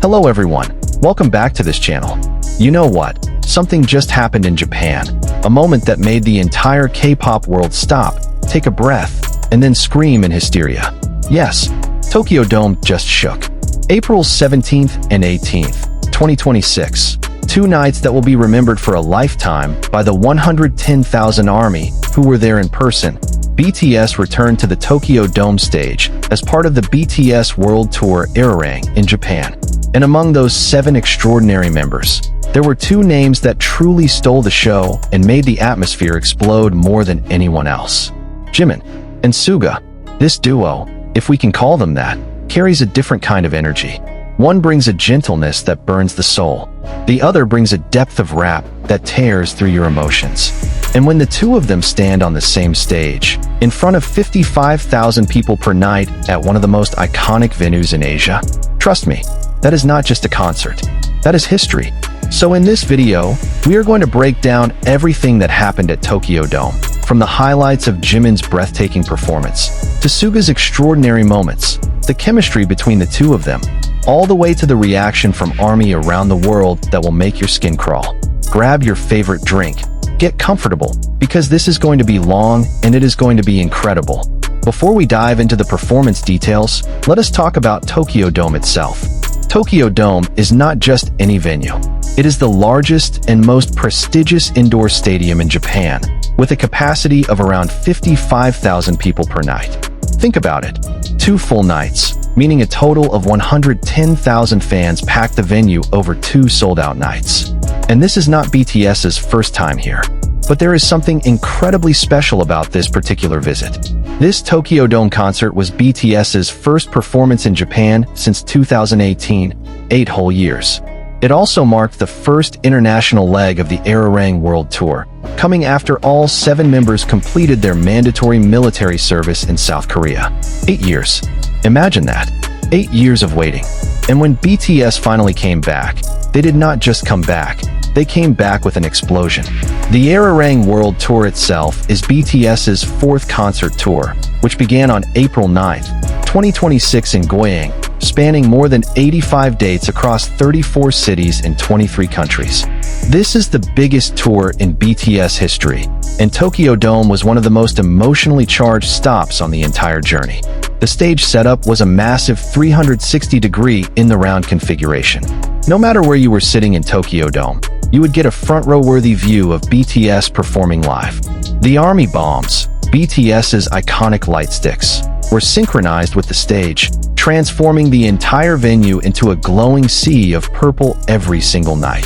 Hello everyone, welcome back to this channel. You know what? Something just happened in Japan. A moment that made the entire K-pop world stop, take a breath, and then scream in hysteria. Yes, Tokyo Dome just shook. April 17th and 18th, 2026. Two nights that will be remembered for a lifetime by the 110,000 ARMY who were there in person. BTS returned to the Tokyo Dome stage as part of the BTS World Tour Ararang in Japan. And among those 7 extraordinary members, there were 2 names that truly stole the show and made the atmosphere explode more than anyone else. Jimin and Suga. This duo, if we can call them that, carries a different kind of energy. One brings a gentleness that burns the soul. The other brings a depth of rap that tears through your emotions. And when the two of them stand on the same stage, in front of 55,000 people per night at one of the most iconic venues in Asia, trust me, that is not just a concert. That is history. So in this video, we are going to break down everything that happened at Tokyo Dome, from the highlights of Jimin's breathtaking performance, to Suga's extraordinary moments, the chemistry between the two of them, all the way to the reaction from ARMY around the world that will make your skin crawl. Grab your favorite drink. Get comfortable, because this is going to be long and it is going to be incredible. Before we dive into the performance details, let us talk about Tokyo Dome itself. Tokyo Dome is not just any venue. It is the largest and most prestigious indoor stadium in Japan, with a capacity of around 55,000 people per night. Think about it. 2 full nights, meaning a total of 110,000 fans packed the venue over 2 sold-out nights. And this is not BTS's first time here. But there is something incredibly special about this particular visit. This Tokyo Dome concert was BTS's first performance in Japan since 2018, 8 whole years. It also marked the first international leg of the Ararang World Tour, coming after all 7 members completed their mandatory military service in South Korea. 8 years. Imagine that. 8 years of waiting. And when BTS finally came back, they did not just come back, they came back with an explosion. The Ararang World Tour itself is BTS's 4th concert tour, which began on April 9th, 2026 in Goyang, spanning more than 85 dates across 34 cities in 23 countries. This is the biggest tour in BTS history, and Tokyo Dome was one of the most emotionally charged stops on the entire journey. The stage setup was a massive 360-degree in-the-round configuration. No matter where you were sitting in Tokyo Dome, you would get a front-row-worthy view of BTS performing live. The ARMY bombs, BTS's iconic light sticks, were synchronized with the stage, transforming the entire venue into a glowing sea of purple every single night.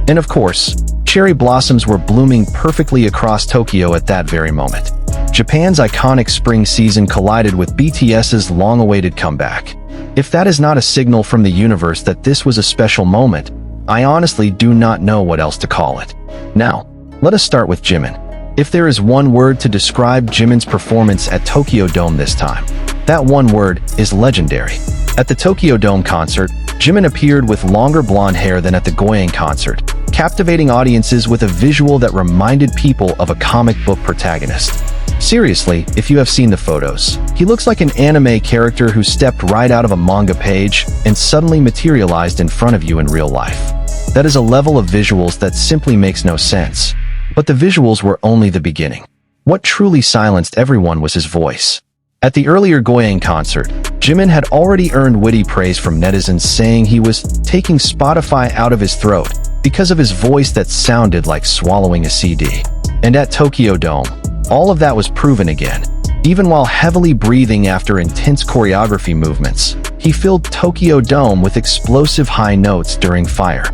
And of course, cherry blossoms were blooming perfectly across Tokyo at that very moment. Japan's iconic spring season collided with BTS's long-awaited comeback. If that is not a signal from the universe that this was a special moment, I honestly do not know what else to call it. Now, let us start with Jimin. If there is one word to describe Jimin's performance at Tokyo Dome this time, that one word is legendary. At the Tokyo Dome concert, Jimin appeared with longer blonde hair than at the Goyang concert, captivating audiences with a visual that reminded people of a comic book protagonist. Seriously, if you have seen the photos, he looks like an anime character who stepped right out of a manga page and suddenly materialized in front of you in real life. That is a level of visuals that simply makes no sense. But the visuals were only the beginning. What truly silenced everyone was his voice. At the earlier Goyang concert, Jimin had already earned witty praise from netizens, saying he was taking Spotify out of his throat because of his voice that sounded like swallowing a CD. And at Tokyo Dome, all of that was proven again. Even while heavily breathing after intense choreography movements, he filled Tokyo Dome with explosive high notes during fire.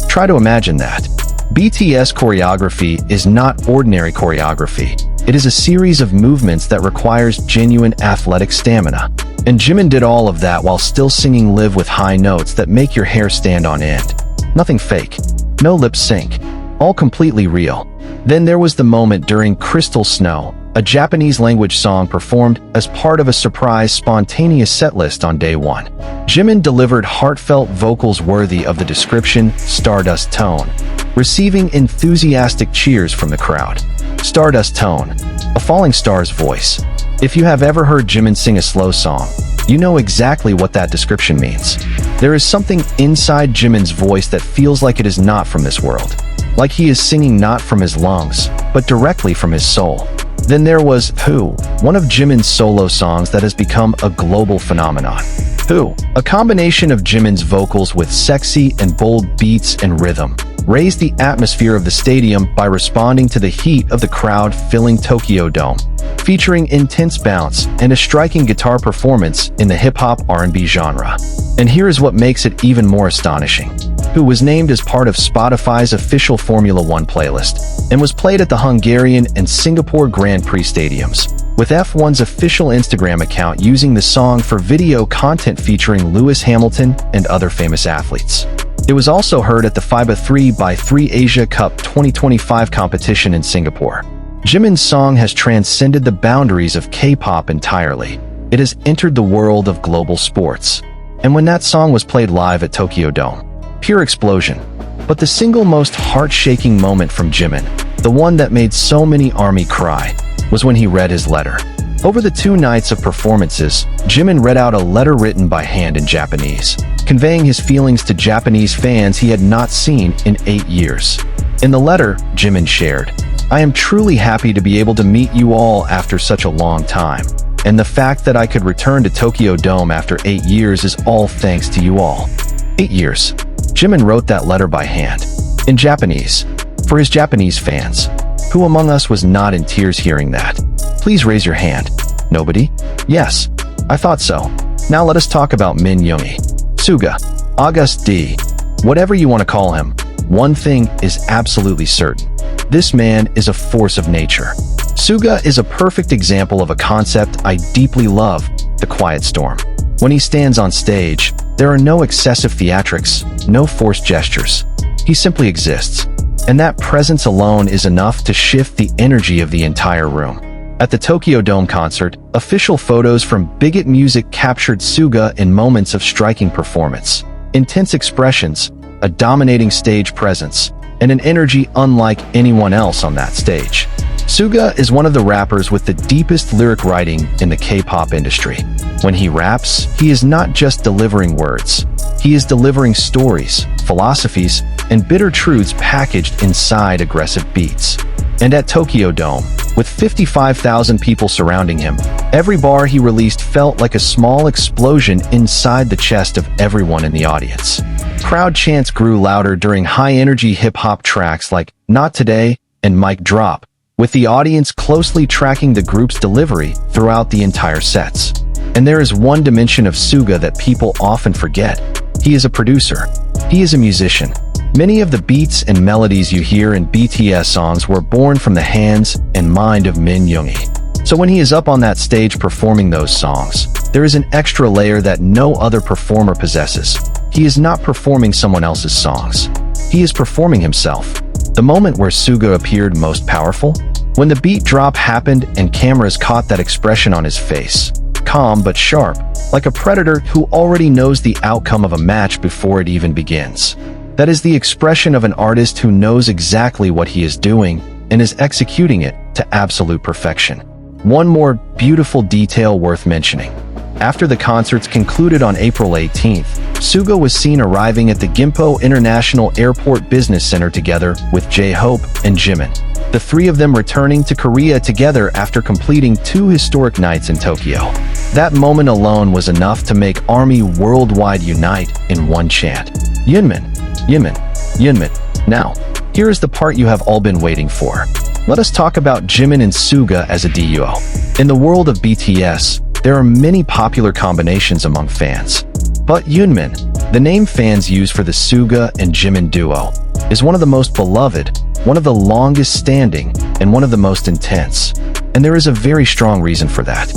Try to imagine that. BTS choreography is not ordinary choreography. It is a series of movements that requires genuine athletic stamina. And Jimin did all of that while still singing live with high notes that make your hair stand on end. Nothing fake. No lip sync. All completely real. Then there was the moment during Crystal Snow, a Japanese language song performed as part of a surprise spontaneous setlist on day 1. Jimin delivered heartfelt vocals worthy of the description Stardust Tone, receiving enthusiastic cheers from the crowd. Stardust Tone, a falling star's voice. If you have ever heard Jimin sing a slow song, you know exactly what that description means. There is something inside Jimin's voice that feels like it is not from this world. Like he is singing not from his lungs, but directly from his soul. Then there was Who, one of Jimin's solo songs that has become a global phenomenon. Who, a combination of Jimin's vocals with sexy and bold beats and rhythm, raised the atmosphere of the stadium by responding to the heat of the crowd filling Tokyo Dome, featuring intense bounce and a striking guitar performance in the hip-hop R&B genre. And here is what makes it even more astonishing. Who was named as part of Spotify's official Formula One playlist and was played at the Hungarian and Singapore Grand Prix stadiums, with F1's official Instagram account using the song for video content featuring Lewis Hamilton and other famous athletes. It was also heard at the FIBA 3x3 Asia Cup 2025 competition in Singapore. Jimin's song has transcended the boundaries of K-pop entirely. It has entered the world of global sports. And when that song was played live at Tokyo Dome, pure explosion. But the single most heart-shaking moment from Jimin, the one that made so many ARMY cry, was when he read his letter. Over the 2 nights of performances, Jimin read out a letter written by hand in Japanese, conveying his feelings to Japanese fans he had not seen in 8 years. In the letter, Jimin shared, "I am truly happy to be able to meet you all after such a long time, and the fact that I could return to Tokyo Dome after 8 years is all thanks to you all." 8 years. Jimin wrote that letter by hand, in Japanese, for his Japanese fans. Who among us was not in tears hearing that? Please raise your hand. Nobody? Yes, I thought so. Now let us talk about Min Suga, August D. Whatever you want to call him, one thing is absolutely certain. This man is a force of nature. Suga is a perfect example of a concept I deeply love, the quiet storm. When he stands on stage, there are no excessive theatrics, no forced gestures. He simply exists. And that presence alone is enough to shift the energy of the entire room. At the Tokyo Dome concert, official photos from Bigot Music captured Suga in moments of striking performance, intense expressions, a dominating stage presence, and an energy unlike anyone else on that stage. Suga is one of the rappers with the deepest lyric writing in the K-pop industry. When he raps, he is not just delivering words. He is delivering stories, philosophies, and bitter truths packaged inside aggressive beats. And at Tokyo Dome, with 55,000 people surrounding him, every bar he released felt like a small explosion inside the chest of everyone in the audience. Crowd chants grew louder during high-energy hip-hop tracks like Not Today and Mic Drop, with the audience closely tracking the group's delivery throughout the entire sets. And there is one dimension of Suga that people often forget. He is a producer. He is a musician. Many of the beats and melodies you hear in BTS songs were born from the hands and mind of Min So when he is up on that stage performing those songs, there is an extra layer that no other performer possesses. He is not performing someone else's songs. He is performing himself. The moment where Suga appeared most powerful? When the beat drop happened and cameras caught that expression on his face. Calm but sharp, like a predator who already knows the outcome of a match before it even begins. That is the expression of an artist who knows exactly what he is doing and is executing it to absolute perfection. One more beautiful detail worth mentioning. After the concerts concluded on April 18th, Suga was seen arriving at the Gimpo International Airport Business Center together with jhope and Jimin, the 3 of them returning to Korea together after completing 2 historic nights in Tokyo. That moment alone was enough to make ARMY worldwide unite in one chant. Yoonmin, Jimin, Yoonmin. Now, here is the part you have all been waiting for. Let us talk about Jimin and Suga as a duo. In the world of BTS, there are many popular combinations among fans. But Yoonmin, the name fans use for the Suga and Jimin duo, is one of the most beloved, one of the longest standing, and one of the most intense. And there is a very strong reason for that.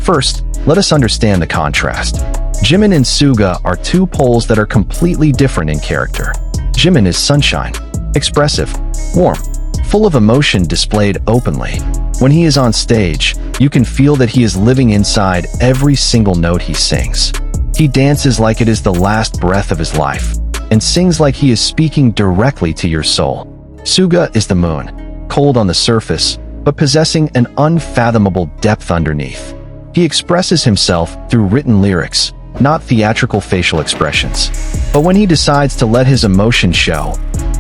First, let us understand the contrast. Jimin and Suga are 2 poles that are completely different in character. Jimin is sunshine, expressive, warm, full of emotion displayed openly. When he is on stage, you can feel that he is living inside every single note he sings. He dances like it is the last breath of his life, and sings like he is speaking directly to your soul. Suga is the moon, cold on the surface, but possessing an unfathomable depth underneath. He expresses himself through written lyrics, not theatrical facial expressions. But when he decides to let his emotions show,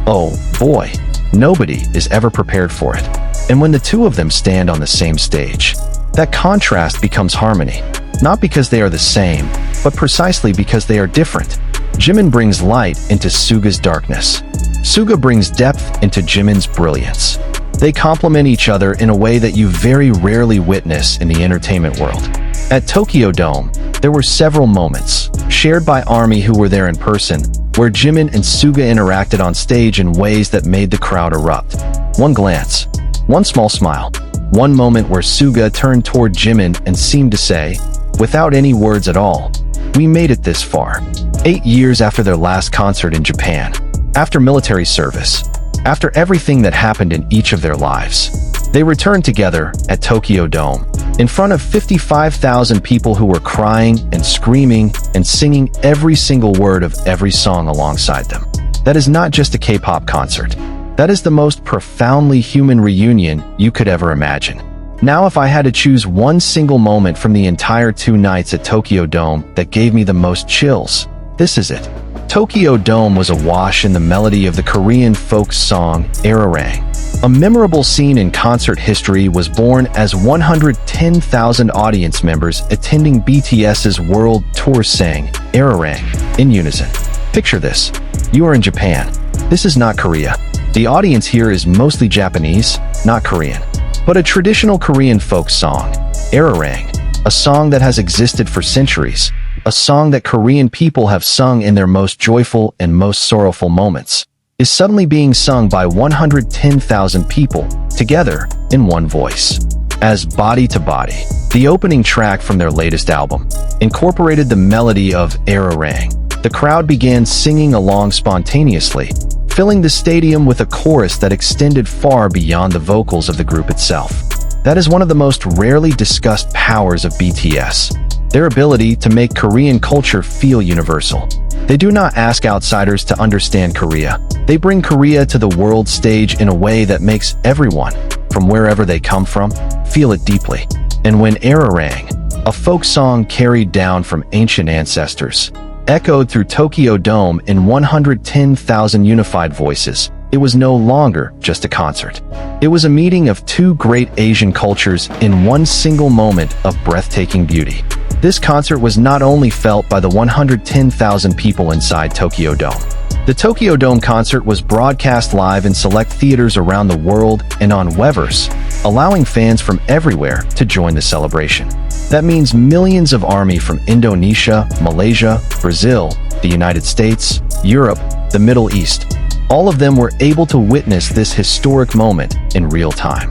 oh boy, nobody is ever prepared for it. And when the two of them stand on the same stage, that contrast becomes harmony, not because they are the same, but precisely because they are different. Jimin brings light into Suga's darkness. Suga brings depth into Jimin's brilliance. They complement each other in a way that you very rarely witness in the entertainment world. At Tokyo Dome, there were several moments, shared by ARMY who were there in person, where Jimin and Suga interacted on stage in ways that made the crowd erupt. One glance, one small smile, one moment where Suga turned toward Jimin and seemed to say, without any words at all, "We made it this far." 8 years after their last concert in Japan, after military service, after everything that happened in each of their lives, they returned together at Tokyo Dome, in front of 55,000 people who were crying and screaming and singing every single word of every song alongside them. That is not just a K-pop concert. That is the most profoundly human reunion you could ever imagine. Now, if I had to choose one single moment from the entire 2 nights at Tokyo Dome that gave me the most chills, this is it. Tokyo Dome was awash in the melody of the Korean folk song Ararang. A memorable scene in concert history was born as 110,000 audience members attending BTS's world tour sang Ararang in unison. Picture this. You are in Japan. This is not Korea. The audience here is mostly Japanese, not Korean. But a traditional Korean folk song, Ararang, a song that has existed for centuries, a song that Korean people have sung in their most joyful and most sorrowful moments, is suddenly being sung by 110,000 people, together, in one voice. As Body to Body, the opening track from their latest album, incorporated the melody of Ararang, the crowd began singing along spontaneously, filling the stadium with a chorus that extended far beyond the vocals of the group itself. That is one of the most rarely discussed powers of BTS, their ability to make Korean culture feel universal. They do not ask outsiders to understand Korea. They bring Korea to the world stage in a way that makes everyone, from wherever they come from, feel it deeply. And when Ararang, a folk song carried down from ancient ancestors, echoed through Tokyo Dome in 110,000 unified voices, it was no longer just a concert. It was a meeting of 2 great Asian cultures in one single moment of breathtaking beauty. This concert was not only felt by the 110,000 people inside Tokyo Dome. The Tokyo Dome concert was broadcast live in select theaters around the world and on Weverse, allowing fans from everywhere to join the celebration. That means millions of ARMY from Indonesia, Malaysia, Brazil, the United States, Europe, the Middle East. All of them were able to witness this historic moment in real time.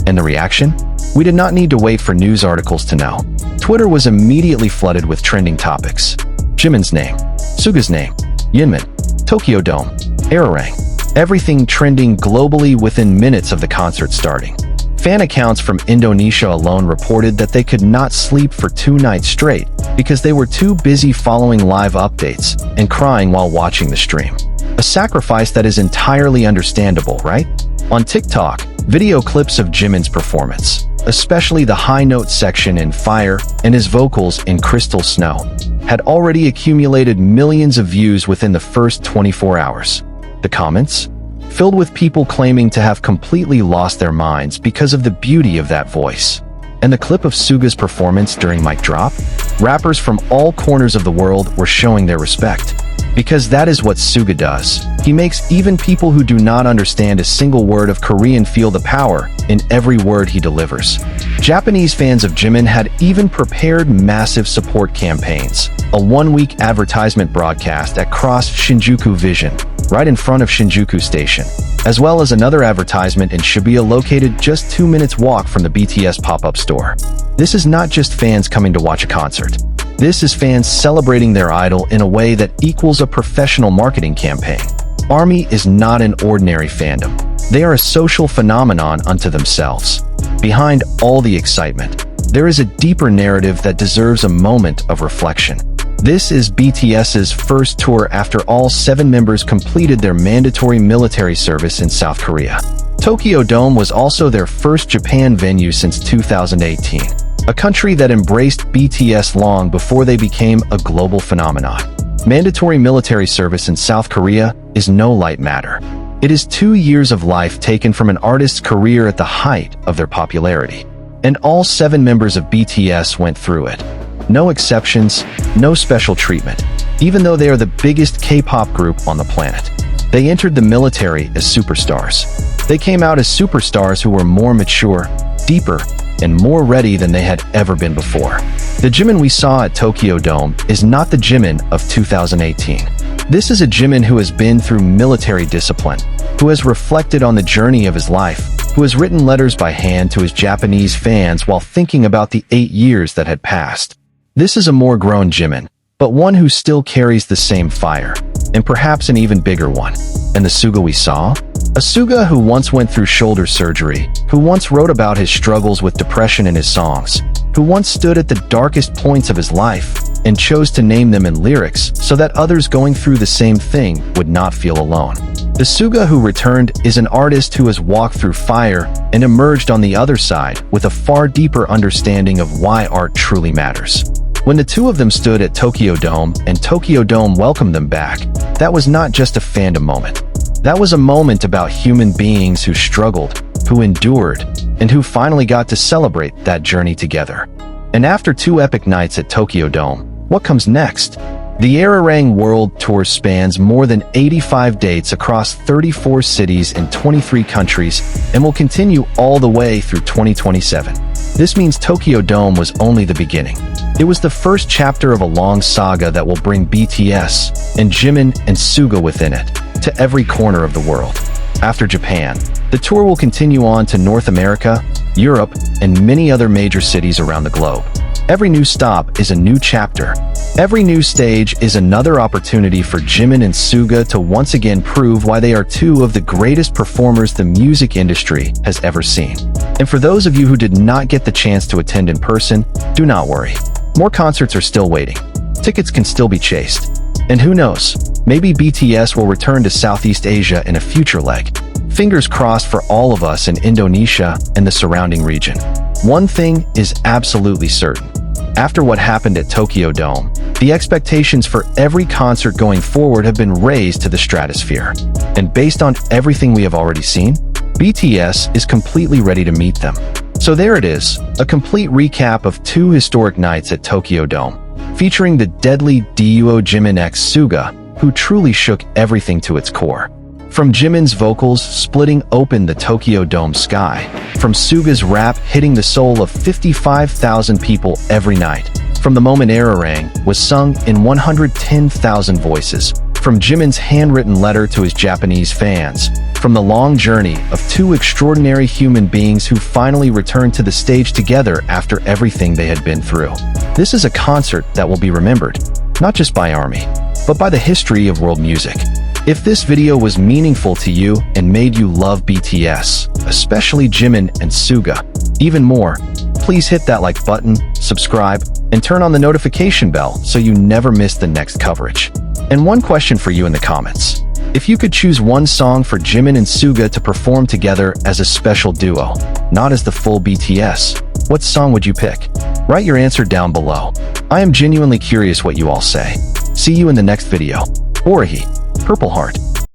And the reaction? We did not need to wait for news articles to know. Twitter was immediately flooded with trending topics. Jimin's name, Suga's name, Yoonmin, Tokyo Dome, Ararang. Everything trending globally within minutes of the concert starting. Fan accounts from Indonesia alone reported that they could not sleep for 2 nights straight because they were too busy following live updates and crying while watching the stream. A sacrifice that is entirely understandable, right? On TikTok, video clips of Jimin's performance, especially the high note section in Fire and his vocals in Crystal Snow, had already accumulated millions of views within the first 24 hours. The comments? Filled with people claiming to have completely lost their minds because of the beauty of that voice. And the clip of Suga's performance during Mic Drop? Rappers from all corners of the world were showing their respect. Because that is what Suga does. He makes even people who do not understand a single word of Korean feel the power in every word he delivers. Japanese fans of Jimin had even prepared massive support campaigns. A 1-week advertisement broadcast at Cross Shinjuku Vision, right in front of Shinjuku Station, as well as another advertisement in Shibuya located just 2 minutes walk from the BTS pop-up store. This is not just fans coming to watch a concert. This is fans celebrating their idol in a way that equals a professional marketing campaign. ARMY is not an ordinary fandom. They are a social phenomenon unto themselves. Behind all the excitement, there is a deeper narrative that deserves a moment of reflection. This is BTS's first tour after all 7 members completed their mandatory military service in South Korea. Tokyo Dome was also their first Japan venue since 2018, a country that embraced BTS long before they became a global phenomenon. Mandatory military service in South Korea is no light matter. It is 2 years of life taken from an artist's career at the height of their popularity. And all 7 members of BTS went through it. No exceptions, no special treatment, even though they are the biggest K-pop group on the planet. They entered the military as superstars. They came out as superstars who were more mature, deeper, and more ready than they had ever been before. The Jimin we saw at Tokyo Dome is not the Jimin of 2018. This is a Jimin who has been through military discipline, who has reflected on the journey of his life, who has written letters by hand to his Japanese fans while thinking about the 8 years that had passed. This is a more grown Jimin, but one who still carries the same fire, and perhaps an even bigger one. And the Suga we saw? A Suga who once went through shoulder surgery, who once wrote about his struggles with depression in his songs, who once stood at the darkest points of his life and chose to name them in lyrics so that others going through the same thing would not feel alone. The Suga who returned is an artist who has walked through fire and emerged on the other side with a far deeper understanding of why art truly matters. When the two of them stood at Tokyo Dome and Tokyo Dome welcomed them back, that was not just a fandom moment. That was a moment about human beings who struggled, who endured, and who finally got to celebrate that journey together. And after 2 epic nights at Tokyo Dome, what comes next? The Ararang World Tour spans more than 85 dates across 34 cities in 23 countries and will continue all the way through 2027. This means Tokyo Dome was only the beginning. It was the first chapter of a long saga that will bring BTS and Jimin and Suga within it to every corner of the world. After Japan, the tour will continue on to North America, Europe, and many other major cities around the globe. Every new stop is a new chapter. Every new stage is another opportunity for Jimin and Suga to once again prove why they are 2 of the greatest performers the music industry has ever seen. And for those of you who did not get the chance to attend in person, do not worry. More concerts are still waiting. Tickets can still be chased. And who knows, maybe BTS will return to Southeast Asia in a future leg. Fingers crossed for all of us in Indonesia and the surrounding region. One thing is absolutely certain. After what happened at Tokyo Dome, the expectations for every concert going forward have been raised to the stratosphere. And based on everything we have already seen, BTS is completely ready to meet them. So there it is, a complete recap of 2 historic nights at Tokyo Dome, featuring the deadly duo Jimin x Suga, who truly shook everything to its core. From Jimin's vocals splitting open the Tokyo Dome sky, from Suga's rap hitting the soul of 55,000 people every night, from the moment Ararang was sung in 110,000 voices, from Jimin's handwritten letter to his Japanese fans, from the long journey of 2 extraordinary human beings who finally returned to the stage together after everything they had been through. This is a concert that will be remembered, not just by ARMY, but by the history of world music. If this video was meaningful to you and made you love BTS, especially Jimin and Suga, even more, please hit that like button, subscribe, and turn on the notification bell so you never miss the next coverage. And one question for you in the comments. If you could choose one song for Jimin and Suga to perform together as a special duo, not as the full BTS, what song would you pick? Write your answer down below. I am genuinely curious what you all say. See you in the next video. Orahi, Purple Heart.